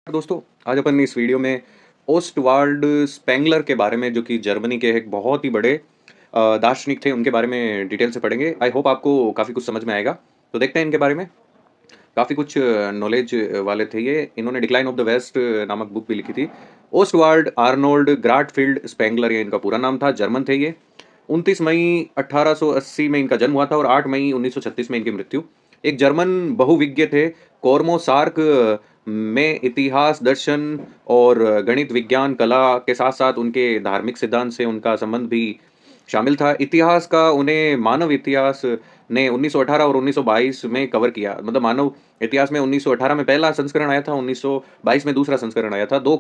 दोस्तों, आज अपन इस वीडियो में ओस्टवाल्ड स्पेंगलर के बारे में, जो कि जर्मनी के एक बहुत ही बड़े दार्शनिक थे, उनके बारे में डिटेल से पढ़ेंगे। आई होप आपको काफ़ी कुछ समझ में आएगा। तो देखते हैं इनके बारे में। काफ़ी कुछ नॉलेज वाले थे ये। इन्होंने डिक्लाइन ऑफ द वेस्ट नामक बुक भी लिखी थी। ओस्टवाल्ड आर्नोल्ड ग्राटफील्ड स्पेंगलर, ये इनका पूरा नाम था। जर्मन थे ये। 29 मई 1880 में इनका जन्म हुआ था और 8 मई 1936 में इनकी मृत्यु। एक जर्मन बहुविज्ञ थे। कोर्मो सार्क में इतिहास, दर्शन और गणित, विज्ञान, कला के साथ-साथ उनके धार्मिक सिद्धांत से उनका संबंध भी शामिल था। इतिहास का उन्हें मानव इतिहास ने 1918 और 1922 में कवर किया। मतलब मानव इतिहास में 1918 में पहला संस्करण आया था, 1922 में दूसरा संस्करण आया था। 2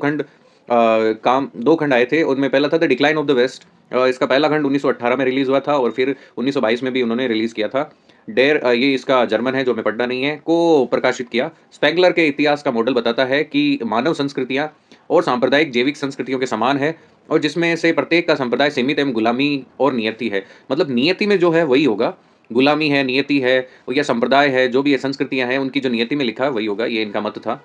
खंड आए थे, उनमें पहला था the decline of the West. इसका पहला खंड 1918 में रिलीज़ हुआ था और फिर 1922 में भी उन्होंने रिलीज़ किया था। ये इसका जर्मन है, जो हमें पढ़ना नहीं है, को प्रकाशित किया। स्पेंगलर के इतिहास का मॉडल बताता है कि मानव संस्कृतियाँ और सांप्रदायिक जैविक संस्कृतियों के समान है और जिसमें से प्रत्येक का संप्रदाय सीमित एवं गुलामी और नियति है। मतलब नियति में जो है वही होगा, गुलामी है, नियति है या संप्रदाय है, जो भी ये संस्कृतियाँ हैं, उनकी जो नियति में लिखा है वही होगा, ये इनका मत था।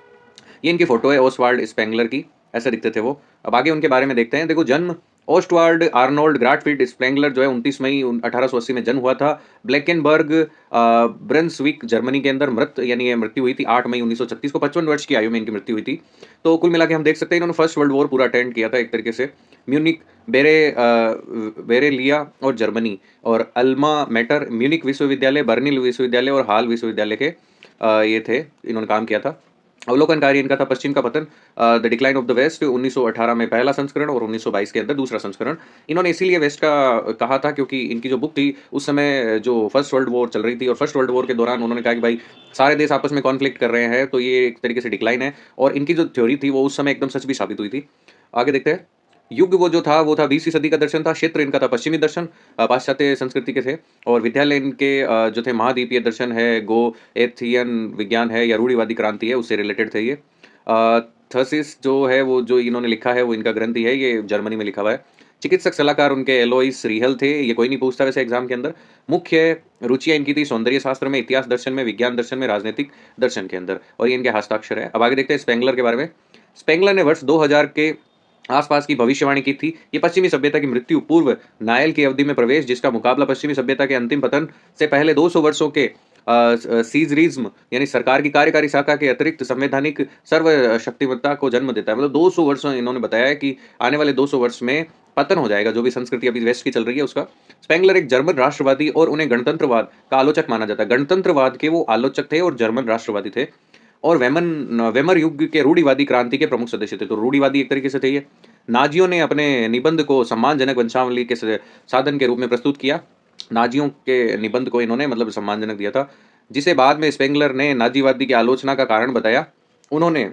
ये इनकी फ़ोटो है ओस्वाल्ड स्पेंगलर की, ऐसे दिखते थे वो। अब आगे उनके बारे में देखते हैं। देखो, जन्म ओस्टवाल्ड आर्नोल्ड ग्राटफील्ड स्पेंगलर जो है 29 मई 1880 में जन्म हुआ था। ब्लैकेनबर्ग ब्रंसविक जर्मनी के अंदर यानी ये मृत्यु हुई थी 8 मई 1936 को। 55 वर्ष की आयु में इनकी मृत्यु हुई थी। तो कुल मिला के हम देख सकते हैं इन्होंने फर्स्ट वर्ल्ड वॉर पूरा अटेंड किया था एक तरीके से। म्यूनिक, बेरेलिया और जर्मनी और अल्मा मैटर, म्यूनिक विश्वविद्यालय, बर्निल विश्वविद्यालय और हाल विश्वविद्यालय के ये थे, इन्होंने काम किया था। अवलोकनकारी इनका था पश्चिम का पतन, the decline of the West, 1918 में पहला संस्करण और 1922 के अंदर दूसरा संस्करण। इन्होंने इसीलिए वेस्ट का कहा था क्योंकि इनकी जो बुक थी उस समय जो फर्स्ट वर्ल्ड वॉर चल रही थी और फर्स्ट वर्ल्ड वॉर के दौरान उन्होंने कहा कि भाई सारे देश आपस में कॉन्फ्लिक्ट कर रहे हैं, तो ये एक तरीके से डिक्लाइन है। और इनकी जो थ्योरी थी वो उस समय एकदम सच भी साबित हुई थी। आगे देखते हैं। युग वो जो था वो था 20वीं सदी का दर्शन था। क्षेत्र इनका था पश्चिमी दर्शन, पाश्चात्य संस्कृति के थे। और विद्यालय इनके जो थे महाद्वीपीय दर्शन है, गो एथियन विज्ञान है या रूढ़िवादी क्रांति है, उससे रिलेटेड थे ये। थीसिस जो है वो जो इन्होंने लिखा है वो इनका ग्रंथ ही है, ये जर्मनी में लिखा हुआ है। चिकित्सक सलाहकार उनके एलोइस रीहल थे, ये कोई नहीं पूछता वैसे एग्जाम के अंदर। मुख्य रुचियाँ इनकी थी सौंदर्य शास्त्र में, इतिहास दर्शन में, विज्ञान दर्शन में, राजनीतिक दर्शन के अंदर, और ये इनके हस्ताक्षर है। अब आगे देखते हैं स्पेंगलर के बारे में। स्पेंगलर ने वर्ष 2000 के आसपास की भविष्यवाणी की थी। ये पश्चिमी सभ्यता की मृत्यु पूर्व नायल की अवधि में प्रवेश, जिसका मुकाबला पश्चिमी सभ्यता के अंतिम पतन से पहले 200 वर्षों के सीजरिज्म यानी सरकार की कार्यकारी शाखा के अतिरिक्त संवैधानिक सर्वशक्तिमत्ता को जन्म देता है। मतलब 200 वर्ष इन्होंने बताया है कि आने वाले 200 वर्ष में पतन हो जाएगा, जो भी संस्कृति अभी वेस्ट की चल रही है उसका। स्पेंगलर एक जर्मन राष्ट्रवादी और उन्हें गणतंत्रवाद का आलोचक माना जाता है। गणतंत्रवाद के वो आलोचक थे और जर्मन राष्ट्रवादी थे और वेमर युग के रूढ़िवादी क्रांति के प्रमुख सदस्य थे। तो रूढ़िवादी एक तरीके से थे ये। नाजियों ने अपने निबंध को सम्मानजनक वंशावली के साधन के रूप में प्रस्तुत किया। नाजियों के निबंध को इन्होंने मतलब सम्मानजनक दिया था, जिसे बाद में स्पेंगलर ने नाजीवादी की आलोचना का कारण बताया। उन्होंने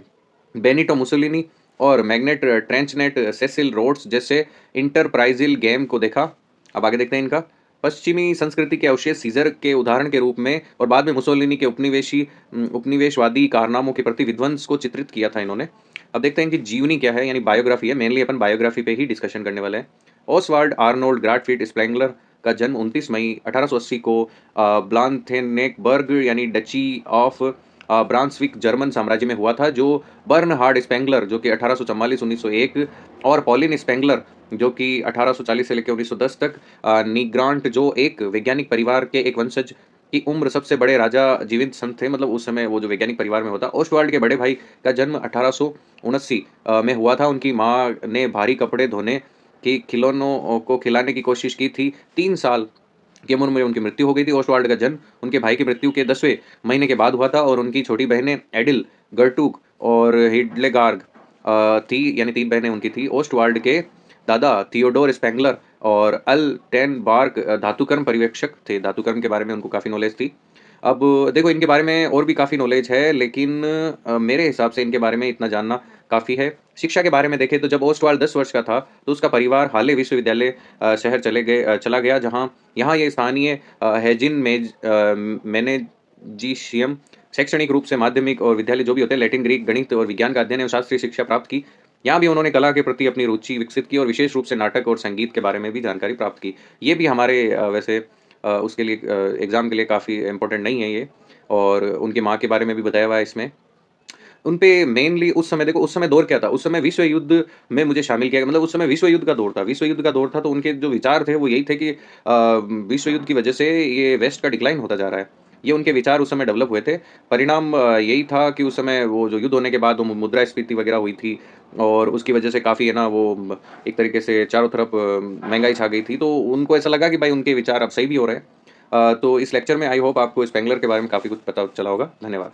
बेनिटो मुसोलिनी और मैग्नेट ट्रेंचनेट सेसिल रोड्स जैसे इंटरप्राइजिल गेम को देखा। अब आगे देखते हैं इनका। पश्चिमी संस्कृति के अवशेष सीजर के उदाहरण के रूप में और बाद में मुसोलिनी के उपनिवेशवादी कारनामों के प्रति विध्वंस को चित्रित किया था इन्होंने। अब देखते हैं इनकी जीवनी क्या है, यानी बायोग्राफी है। मेनली अपन बायोग्राफी पे ही डिस्कशन करने वाले हैं। ओसवाल्ड आर्नोल्ड ग्राटफील्ड स्पेंगलर का जन्म 29 मई 1880 को ब्लांथेनेकबर्ग यानी डची ऑफ ब्रांसविक जर्मन साम्राज्य में हुआ था, जो बर्नहार्ड स्पेंगलर जो कि 1844-1901 और पॉलिन स्पेंगलर जो कि 1840 से लेकर 1910 तक, निग्रांट जो एक वैज्ञानिक परिवार के एक वंशज की उम्र सबसे बड़े राजा जीवित संत थे। मतलब उस समय वो जो वैज्ञानिक परिवार में होता। ओस्टवाल्ड के बड़े भाई का जन्म 1879 में हुआ था। उनकी माँ ने भारी कपड़े धोने की खिलौनों को खिलाने की कोशिश की थी। 3 साल की उम्र में उनकी मृत्यु हो गई थी। ओस्टवाल्ड का जन्म उनके भाई की मृत्यु के 10वें महीने के बाद हुआ था और उनकी छोटी बहनें एडिल, गर्टुग और हिडलेगार्ग थी, यानी 3 बहनें उनकी थी। ओस्टवाल्ड के दादा थियोडोर स्पेंगलर और अल टेन बार्क धातुकर्म पर्यवेक्षक थे। धातुकर्म के बारे में उनको काफ़ी नॉलेज थी। अब देखो, इनके बारे में और भी काफ़ी नॉलेज है, लेकिन मेरे हिसाब से इनके बारे में इतना जानना काफ़ी है। शिक्षा के बारे में देखें तो जब ओस्टवाल्ड 10 वर्ष का था तो उसका परिवार हाले विश्वविद्यालय शहर चला गया, जहाँ यहाँ ये स्थानीय हैजिन मैनेजिशियम शैक्षणिक रूप से माध्यमिक और विद्यालय जो भी होते हैं, लैटिन, ग्रीक, गणित और विज्ञान का अध्ययन एवं शास्त्रीय शिक्षा प्राप्त की। यहाँ भी उन्होंने कला के प्रति अपनी रुचि विकसित की और विशेष रूप से नाटक और संगीत के बारे में भी जानकारी प्राप्त की। ये भी हमारे वैसे उसके लिए एग्ज़ाम के लिए काफ़ी इम्पोर्टेंट नहीं है ये, और उनकी माँ के बारे में भी बताया हुआ है इसमें। उन पे मेनली उस समय देखो उस समय दौर क्या था, उस समय विश्व युद्ध में मुझे शामिल किया गया मतलब उस समय विश्व युद्ध का दौर था। विश्व युद्ध का दौर था तो उनके जो विचार थे वो यही थे कि विश्व युद्ध की वजह से ये वेस्ट का डिक्लाइन होता जा रहा है। ये उनके विचार उस समय डेवलप हुए थे। परिणाम यही था कि उस समय वो जो युद्ध होने के बाद वो मुद्रास्फीति वगैरह हुई थी और उसकी वजह से काफ़ी है ना वो एक तरीके से चारों तरफ महँगाई छा गई थी। तो उनको ऐसा लगा कि भाई उनके विचार अब सही भी हो रहे हैं। तो इस लेक्चर में आई होप आपको स्पेंगलर के बारे में काफ़ी कुछ पता चला होगा। धन्यवाद।